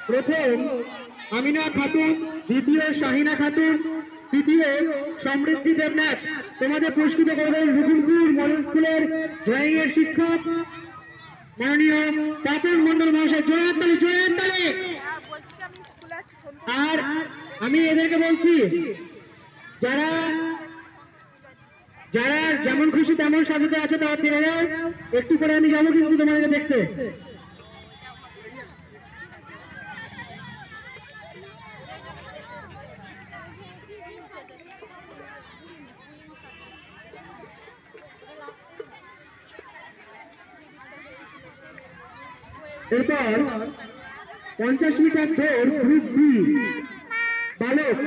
প্রথম আমিনা খাতুন, দ্বিতীয় শাহিনা খাতুন, তৃতীয় সমৃদ্ধি দেবনাথ। তোমাদের পুরস্কৃত করবেন রুকুমপুর মডেল স্কুলের ড্রয়িং এর শিক্ষক মাননীয় তাপন মন্ডল মহাশয়। জোরে তালি, জোরে তালি। আর আমি এদেরকে বলছি, যারা যারা যেমন খুশি তেমন সাজাতে আছে তারা ফিরে যাও, একটু করে আমি যাবো কিন্তু তোমাদেরকে দেখতে। এরপর 50 মিটার দৌড় গ্রুপ বি বালক